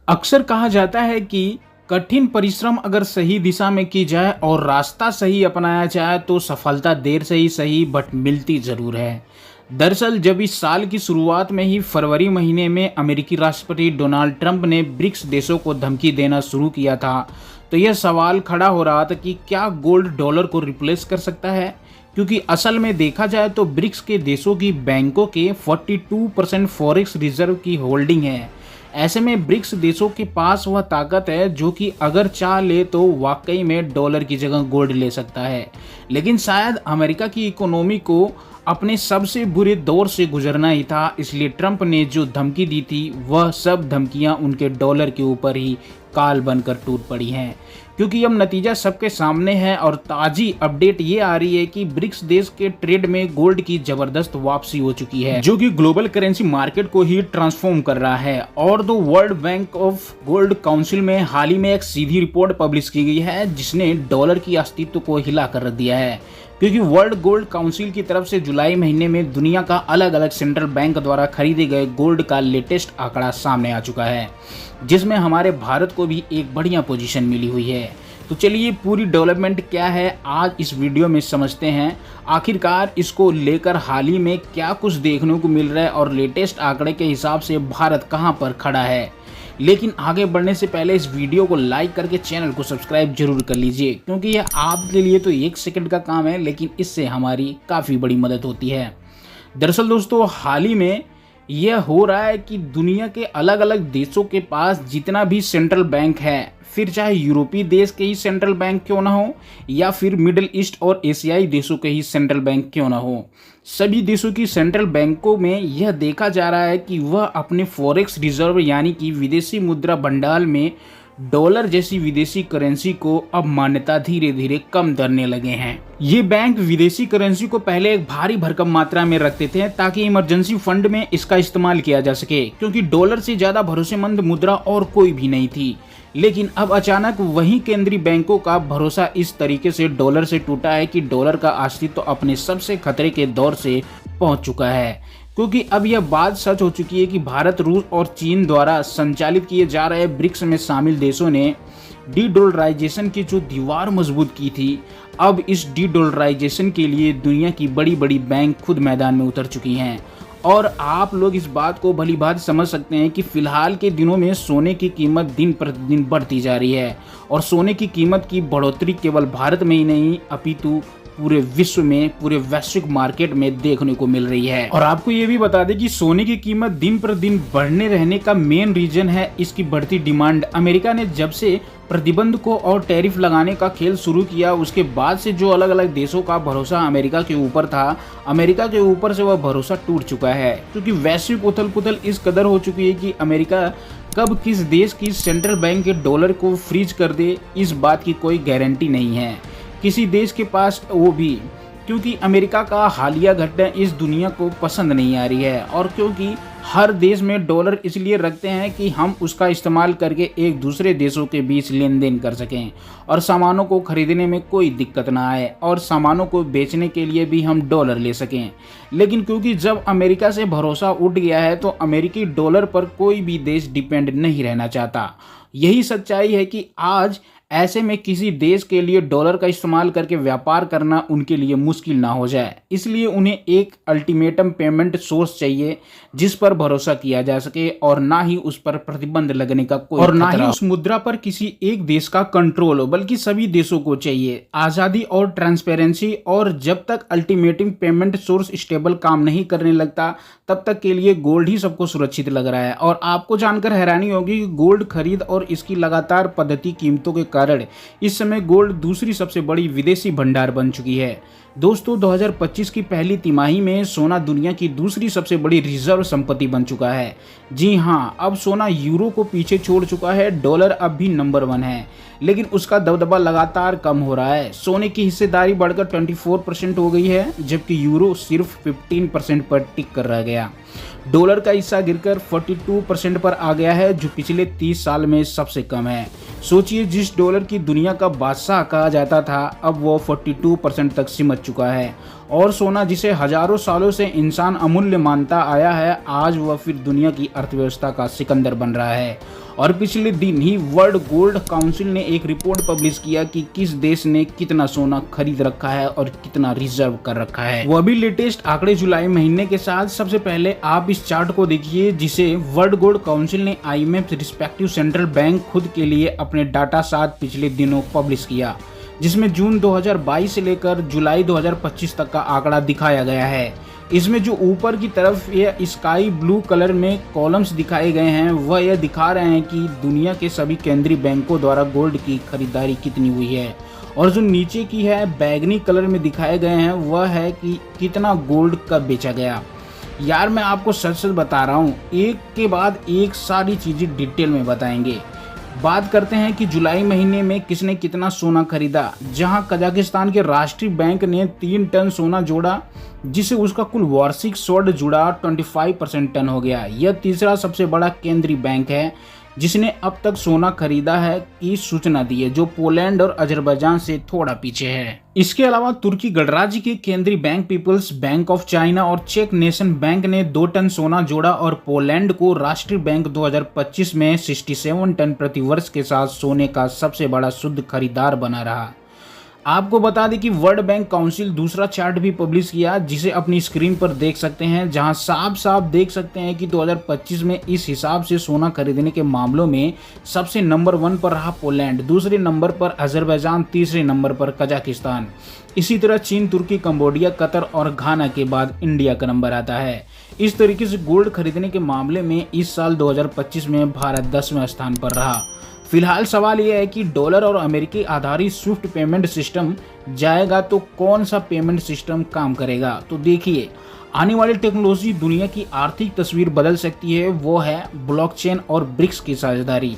अक्सर कहा जाता है कि कठिन परिश्रम अगर सही दिशा में की जाए और रास्ता सही अपनाया जाए तो सफलता देर से ही सही बट मिलती ज़रूर है। दरअसल जब इस साल की शुरुआत में ही फरवरी महीने में अमेरिकी राष्ट्रपति डोनाल्ड ट्रंप ने ब्रिक्स देशों को धमकी देना शुरू किया था, तो यह सवाल खड़ा हो रहा था कि क्या गोल्ड डॉलर को रिप्लेस कर सकता है। क्योंकि असल में देखा जाए तो ब्रिक्स के देशों की बैंकों के 42% फॉरेक्स रिजर्व की होल्डिंग है। ऐसे में ब्रिक्स देशों के पास वह ताकत है जो कि अगर चाह ले तो वाकई में डॉलर की जगह गोल्ड ले सकता है। लेकिन शायद अमेरिका की इकोनॉमी को अपने सबसे बुरे दौर से गुजरना ही था, इसलिए ट्रंप ने जो धमकी दी थी वह सब धमकियां उनके डॉलर के ऊपर ही काल बनकर टूट पड़ी हैं। क्योंकि अब नतीजा सबके सामने है और ताज़ी अपडेट ये आ रही है कि ब्रिक्स देश के ट्रेड में गोल्ड की जबरदस्त वापसी हो चुकी है, जो कि ग्लोबल करेंसी मार्केट को ही ट्रांसफॉर्म कर रहा है। और दो world bank of gold council में हाल ही में एक सीधी रिपोर्ट पब्लिश की गई है जिसने डॉलर की अस्तित्व को हिला कर रख दिया है। क्योंकि वर्ल्ड गोल्ड काउंसिल की तरफ से जुलाई महीने में दुनिया का अलग अलग सेंट्रल बैंक द्वारा खरीदे गए गोल्ड का लेटेस्ट आंकड़ा सामने आ चुका है, जिसमें हमारे भारत को भी एक बढ़िया पोजीशन मिली हुई है। तो चलिए पूरी डेवलपमेंट क्या है आज इस वीडियो में समझते हैं। आखिरकार इसको लेकर हाल ही में क्या कुछ देखने को मिल रहा है और लेटेस्ट आंकड़े के हिसाब से भारत कहां पर खड़ा है। लेकिन आगे बढ़ने से पहले इस वीडियो को लाइक करके चैनल को सब्सक्राइब जरूर कर लीजिए, क्योंकि यह आपके लिए तो 1 सेकंड का काम है, लेकिन इससे हमारी काफ़ी बड़ी मदद होती है। दरअसल दोस्तों हाल ही में यह हो रहा है कि दुनिया के अलग अलग देशों के पास जितना भी सेंट्रल बैंक है, फिर चाहे यूरोपीय देश के ही सेंट्रल बैंक क्यों ना हो या फिर मिडिल ईस्ट और एशियाई देशों के ही सेंट्रल बैंक क्यों ना हो, सभी देशों की सेंट्रल बैंकों में यह देखा जा रहा है कि वह अपने फॉरेक्स रिजर्व यानी कि विदेशी मुद्रा भंडार में डॉलर जैसी विदेशी करेंसी को अब मान्यता धीरे धीरे कम करने लगे हैं। ये बैंक विदेशी करेंसी को पहले एक भारी भरकम मात्रा में रखते थे ताकि इमरजेंसी फंड में इसका इस्तेमाल किया जा सके, क्योंकि डॉलर से ज्यादा भरोसेमंद मुद्रा और कोई भी नहीं थी। लेकिन अब अचानक वही केंद्रीय बैंकों का भरोसा इस तरीके से डॉलर से टूटा है कि डॉलर का अस्तित्व अपने सबसे खतरे के दौर से पहुंच चुका है। क्योंकि अब यह बात सच हो चुकी है कि भारत, रूस और चीन द्वारा संचालित किए जा रहे ब्रिक्स में शामिल देशों ने डी डॉलराइजेशन की जो दीवार मजबूत की थी, अब इस डी डॉलराइजेशन के लिए दुनिया की बड़ी बड़ी बैंक खुद मैदान में उतर चुकी हैं। और आप लोग इस बात को भली भांति समझ सकते हैं कि फिलहाल के दिनों में सोने की कीमत दिन प्रतिदिन बढ़ती जा रही है और सोने की कीमत की बढ़ोतरी केवल भारत में ही नहीं अपितु पूरे विश्व में, पूरे वैश्विक मार्केट में देखने को मिल रही है। और आपको ये भी बता दें कि सोने की कीमत दिन प्रतिदिन बढ़ने रहने का मेन रीजन है इसकी बढ़ती डिमांड। अमेरिका ने जब से प्रतिबंध को और टैरिफ लगाने का खेल शुरू किया, उसके बाद से जो अलग अलग देशों का भरोसा अमेरिका के ऊपर था, अमेरिका के ऊपर से वह भरोसा टूट चुका है। क्योंकि वैश्विक उथल पुथल इस कदर हो चुकी है कि अमेरिका कब किस देश की सेंट्रल बैंक के डॉलर को फ्रीज कर दे, इस बात की कोई गारंटी नहीं है किसी देश के पास, वो भी क्योंकि अमेरिका का हालिया घटना इस दुनिया को पसंद नहीं आ रही है। और क्योंकि हर देश में डॉलर इसलिए रखते हैं कि हम उसका इस्तेमाल करके एक दूसरे देशों के बीच लेन देन कर सकें और सामानों को खरीदने में कोई दिक्कत ना आए और सामानों को बेचने के लिए भी हम डॉलर ले सकें। लेकिन क्योंकि जब अमेरिका से भरोसा उठ गया है तो अमेरिकी डॉलर पर कोई भी देश डिपेंड नहीं रहना चाहता। यही सच्चाई है कि आज ऐसे में किसी देश के लिए डॉलर का इस्तेमाल करके व्यापार करना उनके लिए मुश्किल ना हो जाए, इसलिए उन्हें एक अल्टीमेटम पेमेंट सोर्स चाहिए जिस पर भरोसा किया जा सके और ना ही उस पर प्रतिबंध लगने का कोई और ना ही उस मुद्रा पर किसी एक देश का कंट्रोल हो, बल्कि सभी देशों को चाहिए आज़ादी और ट्रांसपेरेंसी। और जब तक अल्टीमेटम पेमेंट सोर्स स्टेबल काम नहीं करने लगता तब तक के लिए गोल्ड ही सबको सुरक्षित लग रहा है। और आपको जानकर हैरानी होगी कि गोल्ड खरीद और इसकी लगातार पद्धति कीमतों के कारण इस समय गोल्ड दूसरी सबसे बड़ी विदेशी भंडार बन चुकी है। दोस्तों 2025 की पहली तिमाही में सोना दुनिया की दूसरी सबसे बड़ी रिजर्व संपत्ति बन चुका है। जी हाँ, अब सोना यूरो को पीछे छोड़ चुका है। डॉलर अब भी नंबर 1 है, लेकिन उसका दबदबा लगातार कम हो रहा है। सोने की हिस्सेदारी बढ़कर 24% हो गई है, जबकि यूरो सिर्फ 15% पर टिक कर रह गया। डॉलर का हिस्सा गिरकर 42% पर आ गया है, जो पिछले 30 साल में सबसे कम है। सोचिए, जिस डॉलर की दुनिया का बादशाह कहा जाता था, अब वो 42% तक सिमट चुका है। और सोना, जिसे हजारों सालों से इंसान अमूल्य मानता आया है, आज वह फिर दुनिया की अर्थव्यवस्था का सिकंदर बन रहा है। और पिछले दिन ही वर्ल्ड गोल्ड काउंसिल ने एक रिपोर्ट पब्लिश किया कि किस देश ने कितना सोना खरीद रखा है और कितना रिजर्व कर रखा है। वो अभी लेटेस्ट आंकड़े जुलाई महीने के साथ। सबसे पहले आप इस चार्ट को देखिए जिसे वर्ल्ड गोल्ड काउंसिल ने IMF रिस्पेक्टिव सेंट्रल बैंक खुद के लिए अपने डाटा साथ पिछले दिनों पब्लिश किया, जिसमें जून 2022 से लेकर जुलाई 2025 तक का आंकड़ा दिखाया गया है। इसमें जो ऊपर की तरफ ये स्काई ब्लू कलर में कॉलम्स दिखाए गए हैं वह यह दिखा रहे हैं कि दुनिया के सभी केंद्रीय बैंकों द्वारा गोल्ड की खरीदारी कितनी हुई है, और जो नीचे की है बैगनी कलर में दिखाए गए हैं वह है कि कितना गोल्ड कब बेचा गया। यार मैं आपको सच सच बता रहा हूँ, एक के बाद एक सारी चीज़ें डिटेल में बताएंगे। बात करते हैं कि जुलाई महीने में किसने कितना सोना खरीदा। जहां कजाकिस्तान के राष्ट्रीय बैंक ने 3 टन सोना जोड़ा, जिससे उसका कुल वार्षिक स्वर्ण जुड़ा 25% टन हो गया। यह तीसरा सबसे बड़ा केंद्रीय बैंक है जिसने अब तक सोना खरीदा है की सूचना दी है, जो पोलैंड और अजरबैजान से थोड़ा पीछे है। इसके अलावा तुर्की गणराज्य के केंद्रीय bank People's bank of China और चेक नेशन बैंक ने 2 टन सोना जोड़ा, और पोलैंड को राष्ट्रीय बैंक 2025 में 67 टन प्रति वर्ष के साथ सोने का सबसे बड़ा शुद्ध खरीदार बना रहा। आपको बता दें कि वर्ल्ड बैंक काउंसिल दूसरा चार्ट भी पब्लिश किया, जिसे अपनी स्क्रीन पर देख सकते हैं, जहां साफ साफ देख सकते हैं कि 2025 में इस हिसाब से सोना खरीदने के मामलों में सबसे नंबर 1 पर रहा पोलैंड, दूसरे नंबर पर अजरबैजान, तीसरे नंबर पर कजाकिस्तान। इसी तरह चीन, तुर्की, कंबोडिया, कतर और घाना के बाद इंडिया का नंबर आता है। इस तरीके से गोल्ड खरीदने के मामले में इस साल 2025 में भारत 10वें स्थान पर रहा। फिलहाल सवाल यह है कि डॉलर और अमेरिकी आधारित स्विफ्ट पेमेंट सिस्टम जाएगा तो कौन सा पेमेंट सिस्टम काम करेगा। तो देखिए, आने वाली टेक्नोलॉजी दुनिया की आर्थिक तस्वीर बदल सकती है, वो है ब्लॉकचेन और ब्रिक्स की साझेदारी।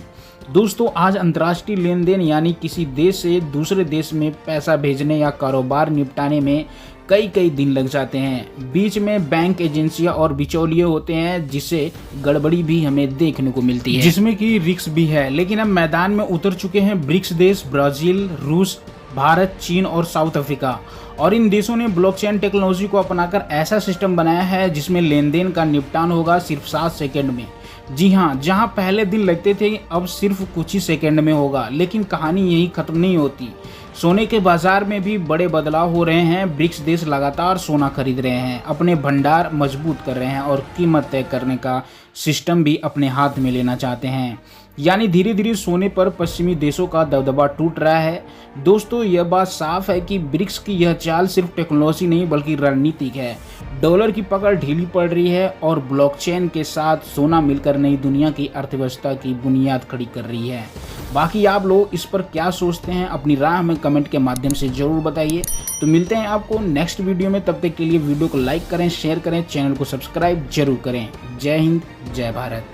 दोस्तों, आज अंतर्राष्ट्रीय लेन देन यानी किसी देश से दूसरे देश में पैसा भेजने या कारोबार निपटाने में कई दिन लग जाते हैं। बीच में बैंक एजेंसियां और बिचौलिए होते हैं, जिससे गड़बड़ी भी हमें देखने को मिलती है, जिसमें कि रिस्क भी है। लेकिन अब मैदान में उतर चुके हैं ब्रिक्स देश ब्राजील, रूस, भारत, चीन और साउथ अफ्रीका, और इन देशों ने ब्लॉकचेन टेक्नोलॉजी को अपनाकर ऐसा सिस्टम बनाया है जिसमें लेन देन का निपटान होगा सिर्फ 7 सेकेंड में। जी हाँ, जहां पहले दिन लगते थे अब सिर्फ कुछ ही सेकेंड में होगा। लेकिन कहानी यही खत्म नहीं होती। सोने के बाजार में भी बड़े बदलाव हो रहे हैं। ब्रिक्स देश लगातार सोना खरीद रहे हैं, अपने भंडार मजबूत कर रहे हैं और कीमत तय करने का सिस्टम भी अपने हाथ में लेना चाहते हैं। यानी धीरे धीरे सोने पर पश्चिमी देशों का दबदबा टूट रहा है। दोस्तों, यह बात साफ है कि ब्रिक्स की यह चाल सिर्फ टेक्नोलॉजी नहीं बल्कि रणनीतिक है। डॉलर की पकड़ ढीली पड़ रही है और ब्लॉकचेन के साथ सोना मिलकर नई दुनिया की अर्थव्यवस्था की बुनियाद खड़ी कर रही है। बाकी आप लोग इस पर क्या सोचते हैं, अपनी राय हमें कमेंट के माध्यम से जरूर बताइए। तो मिलते हैं आपको नेक्स्ट वीडियो में, तब तक के लिए वीडियो को लाइक करें, शेयर करें, चैनल को सब्सक्राइब जरूर करें। जय हिंद, जय भारत।